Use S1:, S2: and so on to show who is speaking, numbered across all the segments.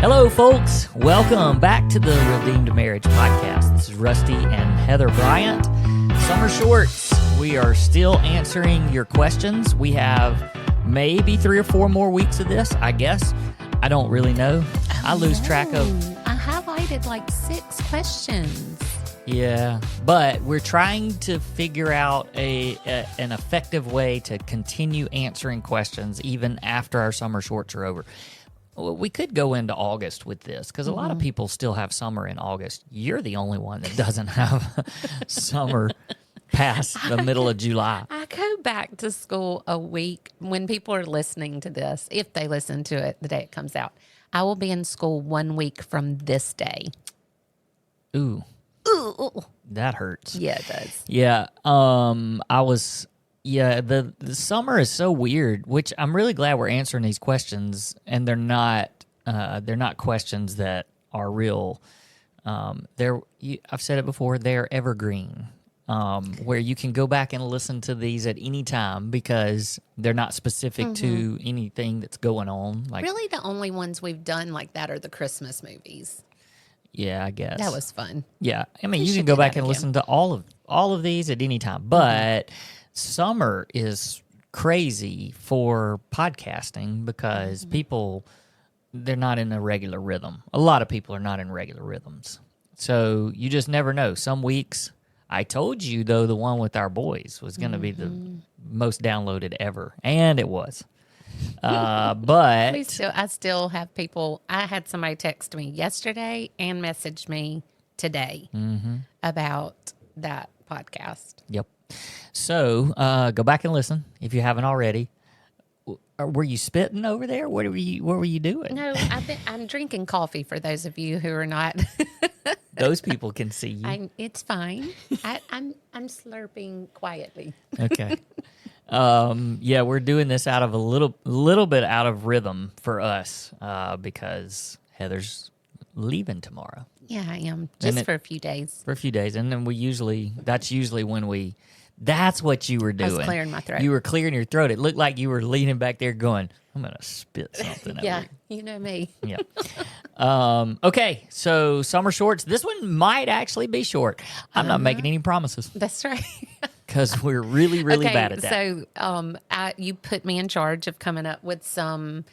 S1: Hello, folks. Welcome back to the Redeemed Marriage Podcast. This is Rusty and Heather Bryant. Summer Shorts. We are still answering your questions. We have maybe 3 or 4 more weeks of this, I guess. I don't really know. I lose track of...
S2: I highlighted like 6 questions.
S1: Yeah, but we're trying to figure out an effective way to continue answering questions even after our summer shorts are over. We could go into August with this because a lot of people still have summer in August. You're the only one that doesn't have summer past the middle of July.
S2: I go back to school a week when people are listening to this, if they listen to it the day it comes out. I will be in school 1 week from this day.
S1: Ooh.
S2: Ooh.
S1: That hurts.
S2: Yeah, it does.
S1: Yeah. The summer is so weird, which I'm really glad we're answering these questions, and they're not questions that are real. I've said it before, they're evergreen, where you can go back and listen to these at any time because they're not specific to anything that's going on. Like,
S2: really, the only ones we've done like that are the Christmas movies.
S1: Yeah, I guess.
S2: That was fun.
S1: Yeah. I mean,
S2: We
S1: you can
S2: should
S1: go
S2: do
S1: back
S2: that
S1: and
S2: again.
S1: listen to all of these at any time. But summer is crazy for podcasting because people, they're not in a regular rhythm. A lot of people are not in regular rhythms. So you just never know. Some weeks, I told you, though, the one with our boys was going to be the most downloaded ever. And it was. But
S2: I still have people. I had somebody text me yesterday and message me today about that podcast.
S1: Yep. So go back and listen if you haven't already. Were you spitting over there? What were you doing?
S2: No, I'm drinking coffee for those of you who are not.
S1: Those people can see you.
S2: It's fine. I'm slurping quietly.
S1: Okay. Yeah, we're doing this out of a little bit out of rhythm for us because Heather's leaving tomorrow.
S2: Yeah, I am. Just for a few days.
S1: For a few days. And then that's usually when that's what you were doing.
S2: I was clearing my throat.
S1: You were clearing your throat. It looked like you were leaning back there going, I'm going to spit something out.
S2: Yeah, you know me.
S1: Yeah. Okay, so summer shorts. This one might actually be short. I'm not making any promises
S2: That's right.
S1: because we're really, really
S2: Okay,
S1: bad at that.
S2: So you put me in charge of coming up with some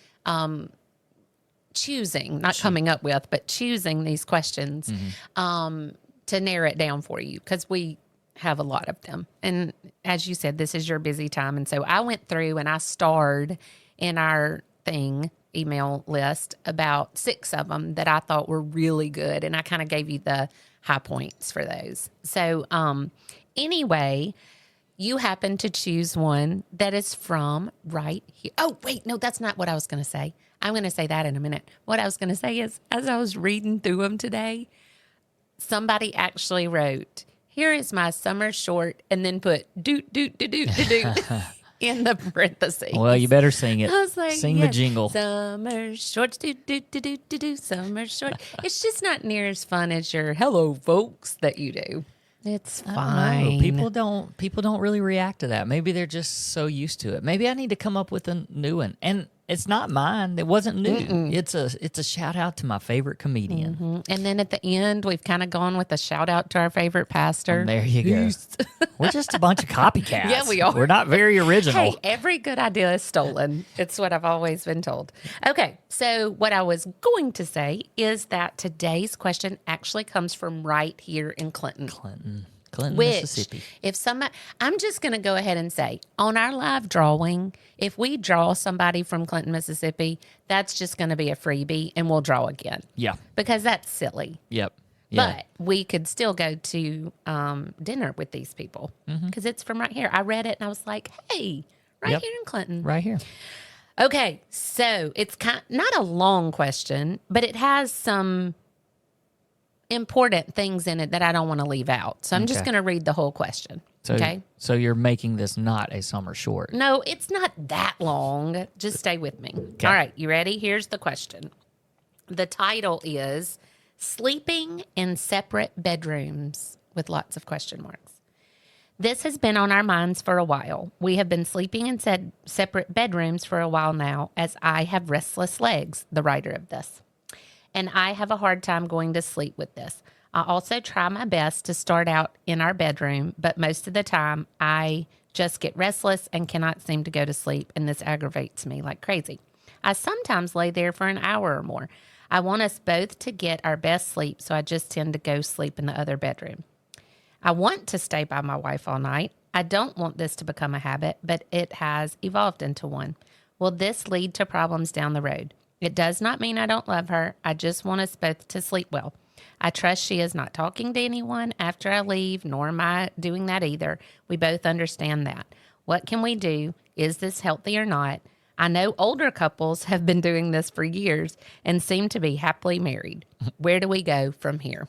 S2: choosing, not coming up with, but choosing these questions to narrow it down for you because we have a lot of them. And as you said, this is your busy time. And so I went through and I starred in our email list about 6 of them that I thought were really good. And I kind of gave you the high points for those. So anyway, you happen to choose one that is from right here. Oh, wait, no, that's not what I was going to say. I'm going to say that in a minute. What I was going to say is, as I was reading through them today, somebody actually wrote, here is my summer short, and then put doot, doot, doot, doot, doot, doot in the parentheses.
S1: Well, you better sing it.
S2: I was like,
S1: sing the jingle.
S2: Summer shorts, doot, doot, doot, doot, doot, doot, summer short. It's just not near as fun as your hello, folks, that you do. It's fine.
S1: People don't really react to that. Maybe they're just so used to it. Maybe I need to come up with a new one. And it's not mine. It wasn't new. It's a shout out to my favorite comedian.
S2: And then at the end, we've kind of gone with a shout out to our favorite pastor.
S1: And there you go. We're just a bunch of copycats.
S2: Yeah, we are.
S1: We're not very original.
S2: Hey, every good idea is stolen. It's what I've always been told. Okay, so what I was going to say is that today's question actually comes from right here in Clinton.
S1: Clinton,
S2: Which,
S1: Mississippi.
S2: I'm just going to go ahead and say, on our live drawing, if we draw somebody from Clinton, Mississippi, that's just going to be a freebie, and we'll draw again.
S1: Yeah.
S2: Because that's silly.
S1: Yep. Yeah.
S2: But we could still go to dinner with these people because it's from right here. I read it, and I was like, hey, here in Clinton.
S1: Right here.
S2: Okay, so it's not a long question, but it has some important things in it that I don't want to leave out. So I'm just going to read the whole question. Okay.
S1: So you're making this not a summer short.
S2: No, it's not that long. Just stay with me.
S1: Okay.
S2: All right. You ready? Here's the question. The title is Sleeping in Separate Bedrooms with lots of question marks. This has been on our minds for a while. We have been sleeping in separate bedrooms for a while now, as I have restless legs, the writer of this. and I have a hard time going to sleep with this. I also try my best to start out in our bedroom, but most of the time I just get restless and cannot seem to go to sleep, and this aggravates me like crazy. I sometimes lay there for an hour or more. I want us both to get our best sleep, so I just tend to go sleep in the other bedroom. I want to stay by my wife all night. I don't want this to become a habit, but it has evolved into one. Will this lead to problems down the road? It does not mean I don't love her. I just want us both to sleep well. I trust she is not talking to anyone after I leave, nor am I doing that either. We both understand that. What can we do? Is this healthy or not? I know older couples have been doing this for years and seem to be happily married. Where do we go from here?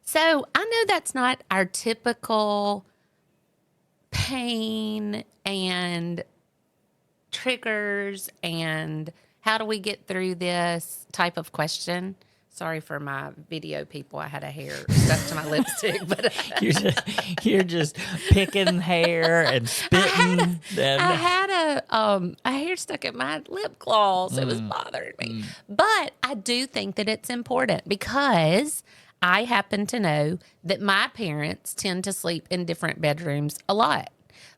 S2: So I know that's not our typical pain and triggers and how do we get through this type of question. Sorry for my video people. I had a hair stuck to my lipstick, but
S1: you're just picking hair and spitting.
S2: I had a hair stuck in my lip gloss. It was bothering me. But I do think that it's important because I happen to know that my parents tend to sleep in different bedrooms a lot.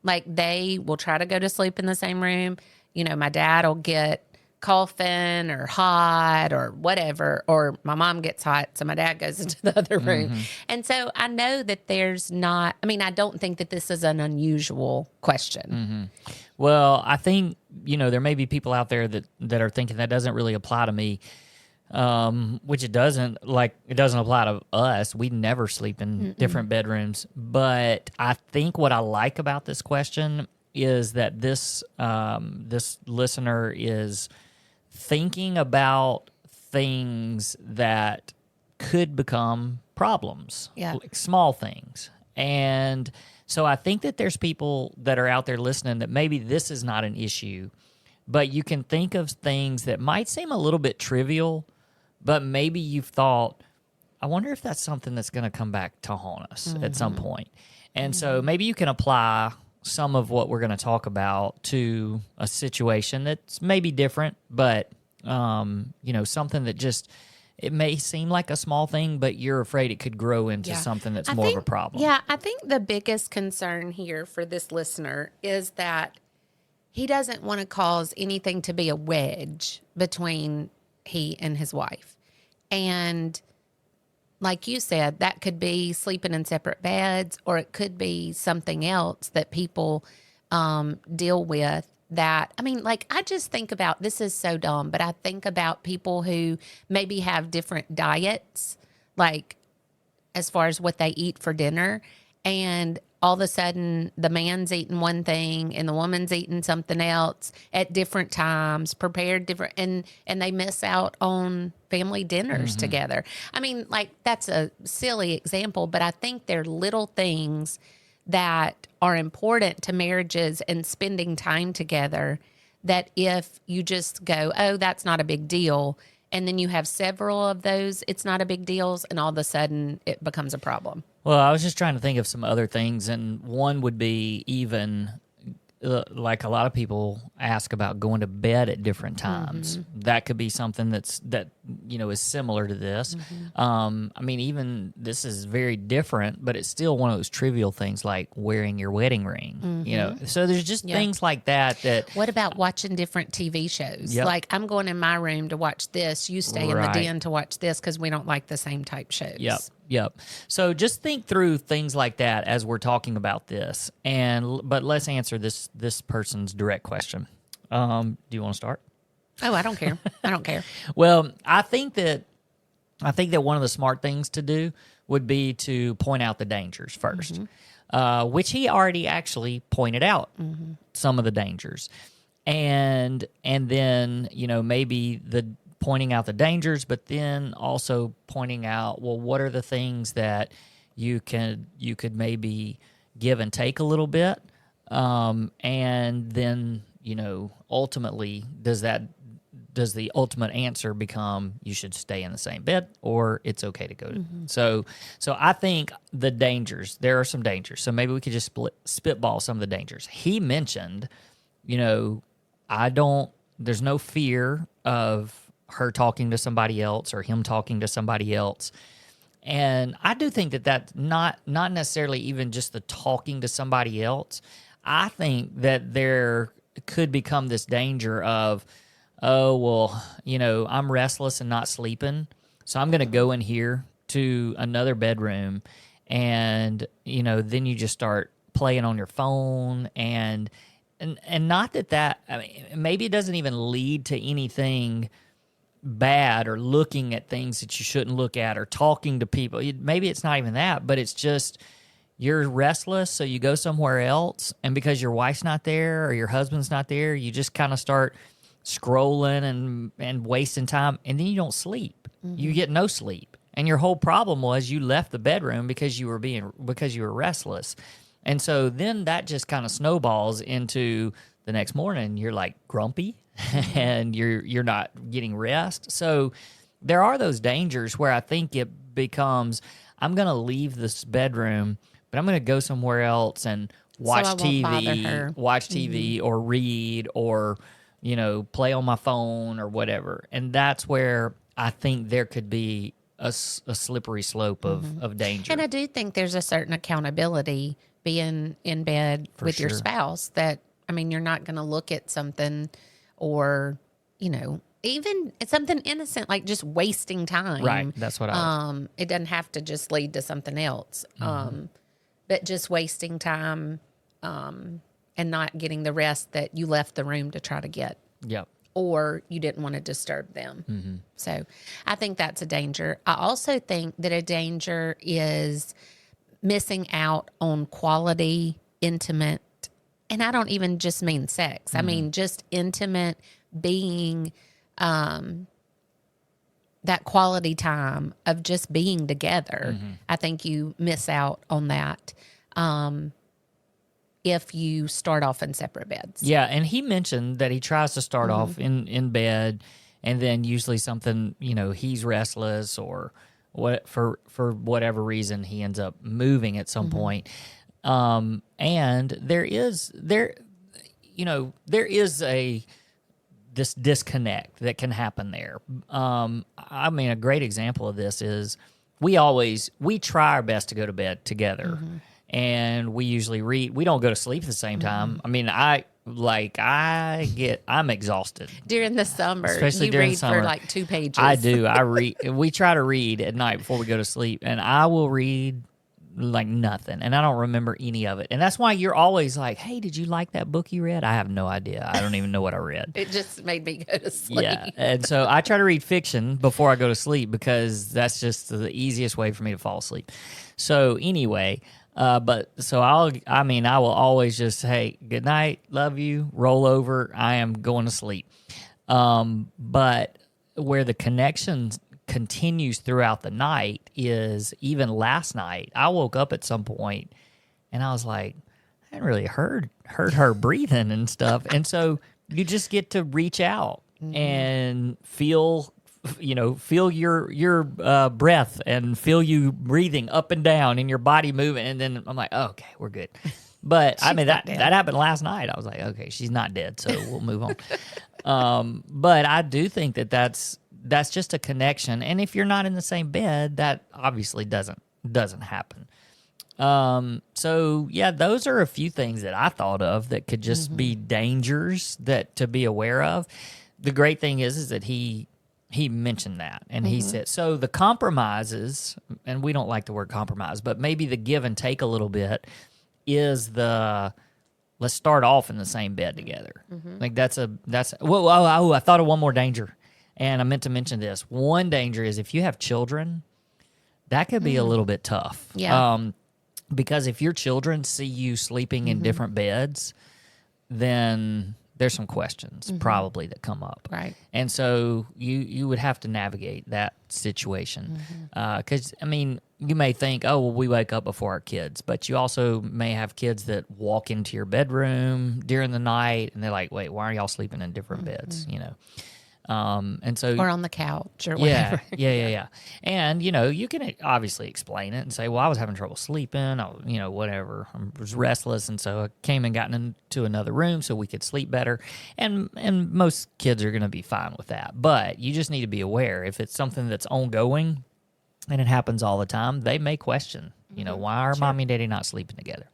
S2: Like they will try to go to sleep in the same room. You know, my dad will get coughing or hot or whatever, or my mom gets hot, so my dad goes into the other room. And so I know that there's not, I mean, I don't think that this is an unusual question.
S1: Well, I think, you know, there may be people out there that are thinking that doesn't really apply to me, which it doesn't apply to us. We never sleep in different bedrooms. But I think what I like about this question is that this listener is thinking about things that could become problems, like small things. And so I think that there's people that are out there listening that maybe this is not an issue, but you can think of things that might seem a little bit trivial, but maybe you've thought, I wonder if that's something that's going to come back to haunt us at some point. And so maybe you can apply some of what we're going to talk about to a situation that's maybe different, but, you know, something that just, it may seem like a small thing, but you're afraid it could grow into something that's more of a problem.
S2: Yeah, I think the biggest concern here for this listener is that he doesn't want to cause anything to be a wedge between he and his wife. And like you said, that could be sleeping in separate beds, or it could be something else that people deal with that. I mean, like, I just think about, this is so dumb, but I think about people who maybe have different diets, like as far as what they eat for dinner. And all of a sudden the man's eating one thing and the woman's eating something else at different times, prepared different, and they miss out on family dinners together. I mean, like, that's a silly example, but I think they're little things that are important to marriages and spending time together, that if you just go, oh, that's not a big deal, and then you have several of those, it's not a big deal, and all of a sudden it becomes a problem.
S1: Well, I was just trying to think of some other things, and one would be even like a lot of people ask about going to bed at different times. That could be something that you know is similar to this. I mean, even this is very different, but it's still one of those trivial things like wearing your wedding ring. You know, so there's just things like that.
S2: What about watching different TV shows? Like, I'm going in my room to watch this. You stay in the den to watch this because we don't like the same type shows.
S1: Yep. So just think through things like that as we're talking about this. But let's answer this person's direct question. Do you want to start?
S2: Oh, I don't care. I don't care.
S1: Well, I think that one of the smart things to do would be to point out the dangers first, which he already actually pointed out some of the dangers, and then, you know, maybe pointing out the dangers, but then also pointing out, well, what are the things that you could maybe give and take a little bit, and then, you know, ultimately, does the ultimate answer become you should stay in the same bed, or it's okay to go to? So I think the dangers, there are some dangers. So maybe we could just spitball some of the dangers. He mentioned, you know, there's no fear of her talking to somebody else or him talking to somebody else. And I do think that that's not necessarily even just the talking to somebody else. I think that there could become this danger of, oh, well, I'm restless and not sleeping, so I'm going to go in here to another bedroom, and, then you just start playing on your phone, and not that, I mean, maybe it doesn't even lead to anything bad, or looking at things that you shouldn't look at, or talking to people. Maybe it's not even that, but it's just you're restless, so you go somewhere else, and because your wife's not there or your husband's not there, you just kind of start scrolling and wasting time, and then you don't sleep. You get no sleep, and your whole problem was you left the bedroom because you were restless. And so then that just kind of snowballs into the next morning. You're like grumpy and you're not getting rest. So there are those dangers where I think it becomes, I'm going to leave this bedroom, but I'm going to go somewhere else and watch TV or read, or, play on my phone or whatever. And that's where I think there could be a slippery slope of danger.
S2: And I do think there's a certain accountability being in bed with your spouse, that, I mean, you're not going to look at something, or, even something innocent, like just wasting time.
S1: Right. That's what
S2: it doesn't have to just lead to something else. But just wasting time, and not getting the rest that you left the room to try to get.
S1: Yep.
S2: Or you didn't want to disturb them. So I think that's a danger. I also think that a danger is missing out on quality, intimate, and I don't even just mean sex. I mean just intimate being, that quality time of just being together. I think you miss out on that if you start off in separate beds.
S1: Yeah, and he mentioned that he tries to start off in bed, and then usually something, he's restless, or what for whatever reason he ends up moving at some point. And there is this disconnect that can happen there. I mean, a great example of this is we try our best to go to bed together, and we usually read. We don't go to sleep at the same time. I mean, I'm exhausted
S2: during the summer.
S1: Especially
S2: you
S1: during
S2: read
S1: summer.
S2: for like 2 pages.
S1: I do. I read. We try to read at night before we go to sleep, and I will read like nothing, and I don't remember any of it. And that's why you're always like, "Hey, did you like that book you read?" I have no idea. I don't even know what I read.
S2: It just made me go to sleep.
S1: Yeah, and so I try to read fiction before I go to sleep, because that's just the easiest way for me to fall asleep. So anyway, I will always just, hey, good night, love you, roll over, I am going to sleep. But where the connection continues throughout the night is, even last night, I woke up at some point and I was like, I hadn't really heard her breathing and stuff. And so you just get to reach out and feel your breath, and feel you breathing up and down and your body moving. And then I'm like, oh, okay, we're good. But I mean, that happened last night. I was like, okay, she's not dead, so we'll move on. But I do think that's just a connection. And if you're not in the same bed, that obviously doesn't happen. So yeah, those are a few things that I thought of that could just be dangers that to be aware of. The great thing is that he mentioned that, and he said, so the compromises, and we don't like the word compromise, but maybe the give and take a little bit is let's start off in the same bed together. Like I thought of one more danger, and I meant to mention this. One danger is if you have children, that could be a little bit tough.
S2: Yeah.
S1: Because if your children see you sleeping in different beds, then there's some questions probably that come up.
S2: Right.
S1: And so you would have to navigate that situation. Because, I mean, you may think, oh, well, we wake up before our kids. But you also may have kids that walk into your bedroom during the night, and they're like, wait, why are y'all sleeping in different beds? And so,
S2: or on the couch or
S1: yeah,
S2: whatever.
S1: yeah. And, you can obviously explain it and say, well, I was having trouble sleeping, whatever. I was restless, and so I came and got into another room so we could sleep better. And most kids are going to be fine with that. But you just need to be aware if it's something that's ongoing and it happens all the time, they may question, why are mommy and daddy not sleeping together?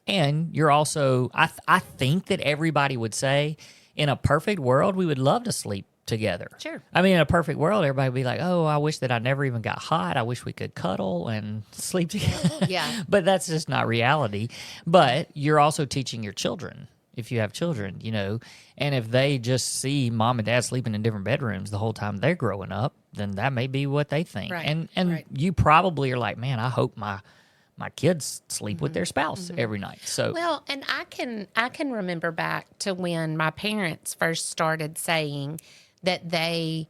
S1: And you're also, I think that everybody would say, in a perfect world, we would love to sleep together.
S2: Sure.
S1: I mean, in a perfect world, everybody would be like, oh, I wish that I never even got hot. I wish we could cuddle and sleep together.
S2: Yeah.
S1: But that's just not reality. But you're also teaching your children, if you have children, and if they just see mom and dad sleeping in different bedrooms the whole time they're growing up, then that may be what they think.
S2: Right.
S1: And
S2: Right.
S1: you probably are like, man, I hope my kids sleep with their spouse every night. So
S2: Well, and I can remember back to when my parents first started saying that they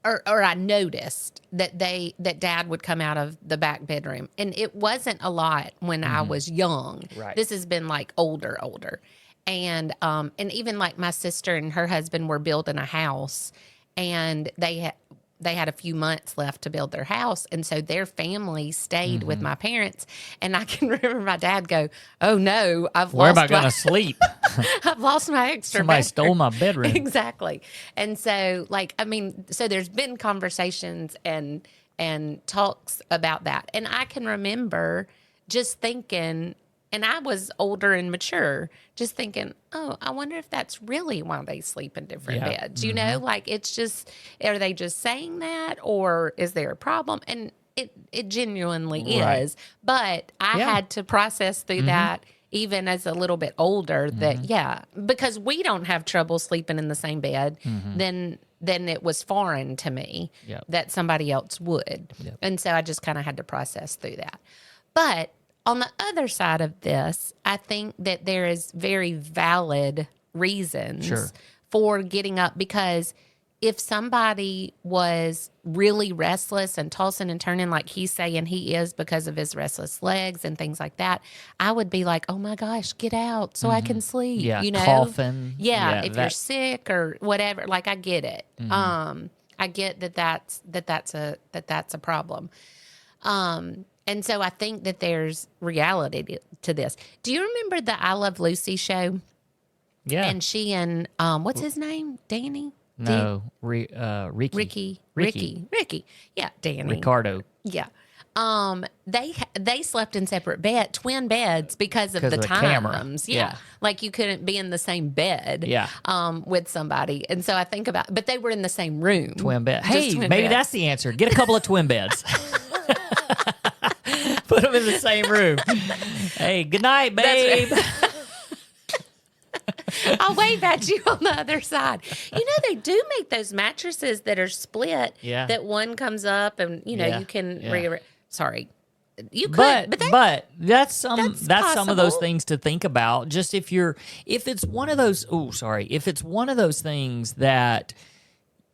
S2: or I noticed that dad would come out of the back bedroom, and it wasn't a lot when I was young.
S1: Right.
S2: This has been like older. And even like my sister and her husband were building a house, and they had a few months left to build their house. And so their family stayed with my parents. And I can remember my dad go, oh no,
S1: where am I going to sleep?
S2: I've lost my extra
S1: Somebody
S2: bedroom.
S1: stole my bedroom.
S2: Exactly. And so so there's been conversations and talks about that. And I can remember just thinking, and I was older and mature, just thinking, oh, I wonder if that's really why they sleep in different
S1: Yeah.
S2: beds. Like it's just, are they just saying that, or is there a problem? And it genuinely
S1: Right.
S2: is. But I
S1: Yeah.
S2: had to process through that even as a little bit older that, because we don't have trouble sleeping in the same bed, then it was foreign to me
S1: Yep.
S2: that somebody else would.
S1: Yep.
S2: And so I just kind of had to process through that. But on the other side of this, I think that there is very valid reasons
S1: Sure.
S2: for getting up, because if somebody was really restless and tossing and turning like he's saying he is because of his restless legs and things like that, I would be like, oh my gosh, get out so I can sleep.
S1: Yeah, coughing.
S2: Yeah, if you're
S1: that-
S2: sick or whatever, like I get it. I get that's a problem. And so I think that there's reality to this. Do you remember the I Love Lucy show?
S1: Yeah.
S2: And she and what's his name? Danny?
S1: No,
S2: Ricky. Yeah, Danny.
S1: Ricardo.
S2: Yeah. They slept in separate twin beds because of the
S1: of the camera.
S2: times.
S1: Yeah.
S2: Like you couldn't be in the same bed.
S1: Yeah.
S2: With somebody. And so I think about, but they were in the same room.
S1: Twin bed.
S2: Just
S1: Hey,
S2: twin
S1: maybe
S2: beds.
S1: that's the answer. Get a couple of twin beds. Put them in the same room. Hey, good night, babe.
S2: I'll wave at you on the other side. They do make those mattresses that are split.
S1: Yeah.
S2: That one comes up and
S1: Yeah.
S2: you can
S1: Yeah.
S2: sorry. You could,
S1: But that's some of those
S2: possible.
S1: things to think about. Just if it's one of those things that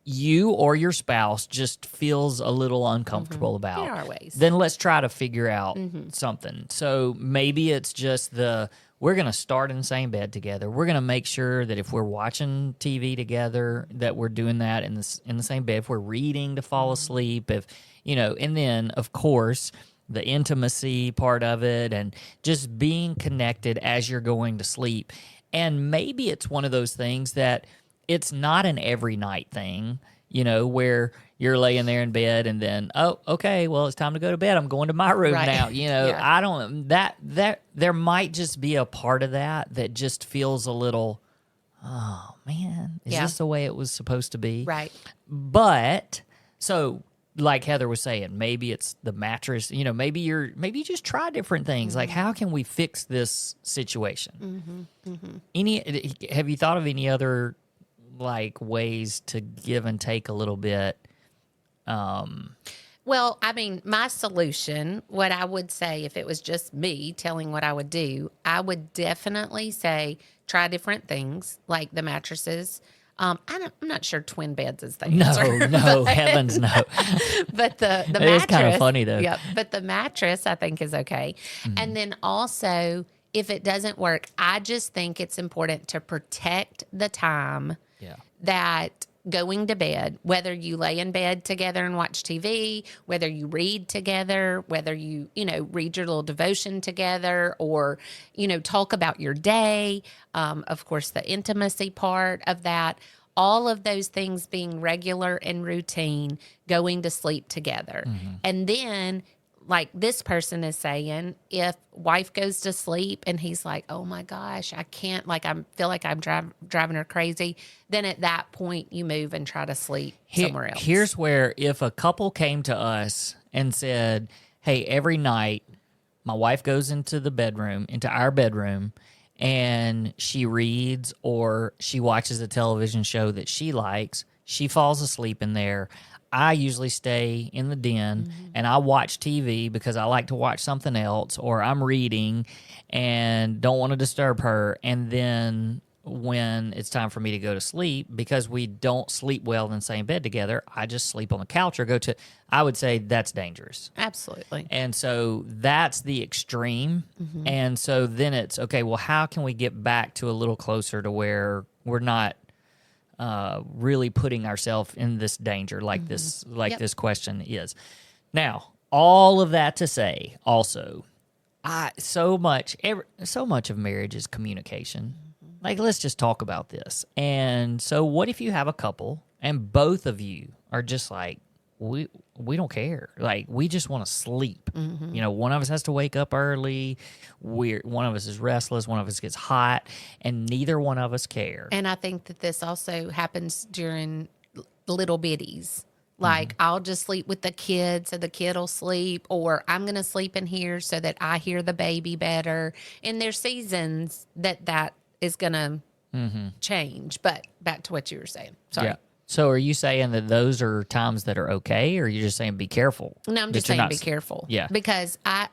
S1: you or your spouse just feels a little uncomfortable about,
S2: There are ways.
S1: then let's try to figure out something. So maybe it's just we're going to start in the same bed together. We're going to make sure that if we're watching TV together, that we're doing that in the same bed. If we're reading to fall asleep, and then of course the intimacy part of it and just being connected as you're going to sleep. And maybe it's one of those things that it's not an every night thing, where you're laying there in bed and then, oh, okay, well, it's time to go to bed. I'm going to my room
S2: Right.
S1: now.
S2: Yeah.
S1: I don't, that there might just be a part of that just feels a little, oh man, is
S2: Yeah.
S1: this the way it was supposed to be?
S2: Right.
S1: But so like Heather was saying, maybe it's the mattress, maybe you just try different things. Like, how can we fix this situation? Have you thought of any other like ways to give and take a little bit?
S2: Well, I mean, my solution, what I would say if it was just me telling what I would do, I would definitely say try different things like the mattresses. I'm not sure twin beds is the answer.
S1: No, heavens no.
S2: But the
S1: It
S2: mattress
S1: is kind of funny, though.
S2: Yep. But the mattress I think is okay. And then also if it doesn't work, I just think it's important to protect the time
S1: Yeah.
S2: that going to bed, whether you lay in bed together and watch TV, whether you read together, whether you, read your little devotion together or, talk about your day, of course, the intimacy part of that, all of those things being regular and routine, going to sleep together. And then, like this person is saying, if wife goes to sleep and he's like, oh my gosh, I can't, like I feel like I'm driving her crazy, then at that point you move and try to sleep somewhere else.
S1: Here's where if a couple came to us and said, hey, every night my wife goes into our bedroom, and she reads or she watches a television show that she likes, she falls asleep in there. I usually stay in the den and I watch TV because I like to watch something else, or I'm reading and don't want to disturb her. And then when it's time for me to go to sleep, because we don't sleep well in the same bed together, I just sleep on the couch or I would say that's dangerous.
S2: Absolutely.
S1: And so that's the extreme. And so then it's, okay, well, how can we get back to a little closer to where we're not really putting ourselves in this danger like this question is. Now, all of that to say, also, so much of marriage is communication. Like, let's just talk about this. And so, what if you have a couple and both of you are just like, we don't care. Like, we just want to sleep. One of us has to wake up early. One of us is restless. One of us gets hot, and neither one of us care.
S2: And I think that this also happens during little bitties. Like, I'll just sleep with the kid so the kid will sleep, or I'm going to sleep in here so that I hear the baby better. And there's seasons that is going to change. But back to what you were saying. Sorry.
S1: Yeah. So are you saying that those are times that are okay, or are you just saying be careful?
S2: No, I'm just saying be careful.
S1: Yeah.
S2: Because I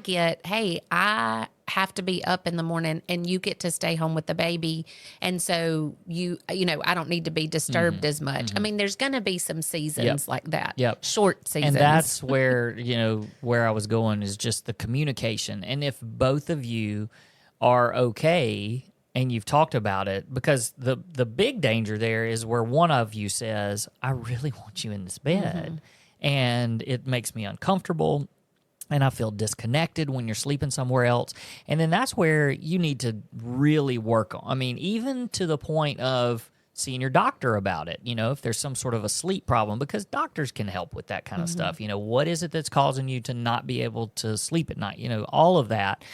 S2: get, hey, I have to be up in the morning and you get to stay home with the baby. And so I don't need to be disturbed as much. I mean, there's going to be some seasons like that.
S1: Yep.
S2: Short seasons.
S1: And that's where, where I was going is just the communication. And if both of you are okay and you've talked about it, because the big danger there is where one of you says, I really want you in this bed, and it makes me uncomfortable, and I feel disconnected when you're sleeping somewhere else. And then that's where you need to really work on. I mean, even to the point of seeing your doctor about it, if there's some sort of a sleep problem, because doctors can help with that kind of stuff. What is it that's causing you to not be able to sleep at night? All of that.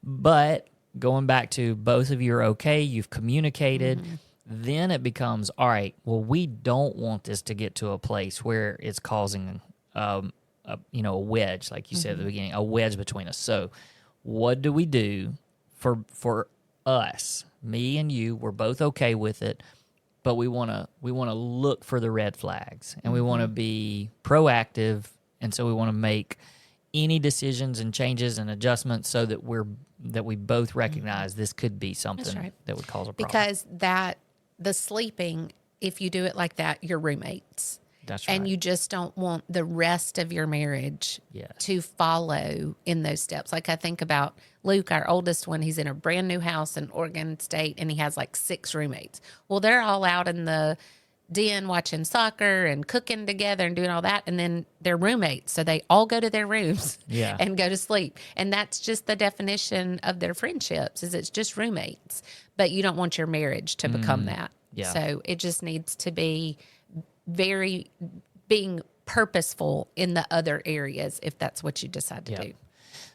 S1: But going back to both of you are okay, you've communicated, then it becomes, all right, well, we don't want this to get to a place where it's causing a wedge, like you said at the beginning, a wedge between us. So what do we do for us? Me and you, we're both okay with it, but we want to look for the red flags, and we want to be proactive, and so we want to make any decisions and changes and adjustments so that we both recognize this could be something that would cause a problem.
S2: Because the sleeping, if you do it like that, you're roommates.
S1: That's right.
S2: And you just don't want the rest of your marriage to follow in those steps. Like I think about Luke, our oldest one, he's in a brand new house in Oregon State, and he has like 6 roommates. Well, they're all out in the den watching soccer and cooking together and doing all that, and then they're roommates, so they all go to their rooms and go to sleep. And that's just the definition of their friendships, is it's just roommates. But you don't want your marriage to become that. So it just needs to be being purposeful in the other areas, if that's what you decide to do.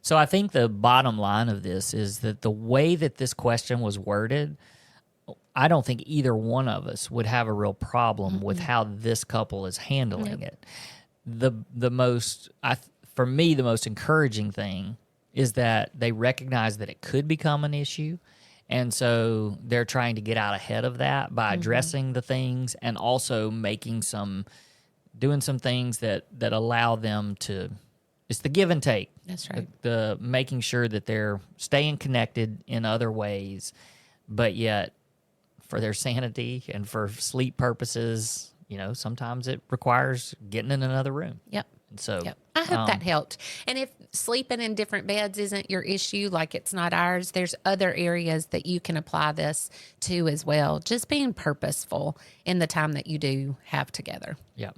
S1: So I think the bottom line of this is that the way that this question was worded, I don't think either one of us would have a real problem with how this couple is handling it. For me, the most encouraging thing is that they recognize that it could become an issue, and so they're trying to get out ahead of that by addressing the things, and also doing some things that allow them to. It's the give and take.
S2: That's right.
S1: The making sure that they're staying connected in other ways, but yet, for their sanity and for sleep purposes, sometimes it requires getting in another room.
S2: Yep.
S1: And so
S2: Yep. I hope that helped. And if sleeping in different beds isn't your issue, like it's not ours, there's other areas that you can apply this to as well. Just being purposeful in the time that you do have together.
S1: Yeah.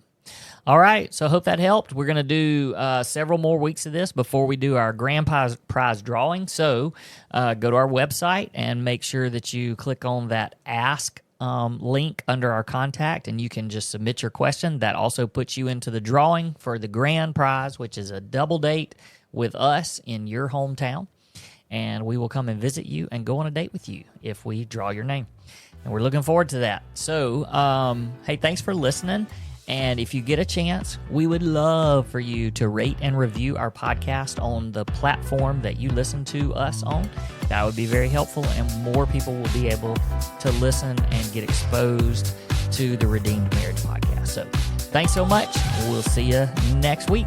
S1: All right. So I hope that helped. We're going to do several more weeks of this before we do our grand prize drawing. So go to our website and make sure that you click on that Ask link under our contact, and you can just submit your question. That also puts you into the drawing for the grand prize, which is a double date with us in your hometown. And we will come and visit you and go on a date with you if we draw your name. And we're looking forward to that. So, hey, thanks for listening. And if you get a chance, we would love for you to rate and review our podcast on the platform that you listen to us on. That would be very helpful, and more people will be able to listen and get exposed to the Redeemed Marriage Podcast. So thanks so much. We'll see you next week.